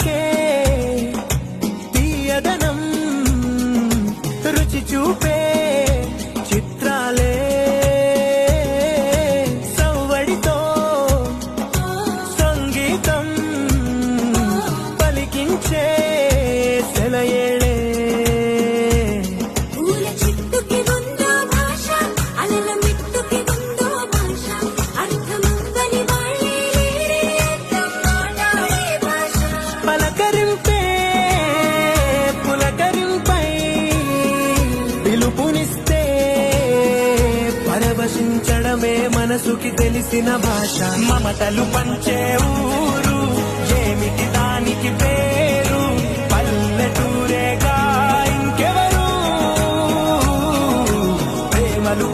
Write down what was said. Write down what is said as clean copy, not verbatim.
పలికే తీయదనం రుచి చూపే చిత్రాలే సవ్వడితో సంగీతం పలికించే సెలయేళే పూల చిట్టుకి ఉందో భాష అలల మిట్టుకి ఉందో భాష అర్థమవ్వని వాళ్ళే లేరే అర్థం మాట్లాడే భాష పలకరింపే పులకరింపై పిలుపునిస్తే పరవశించడమే మనసుకి తెలిసిన భాష మమతలు పంచే ఊరు ఏమిటి దానికి పేరు పల్లెటూరేగా ఇంకెవరు ప్రేమలు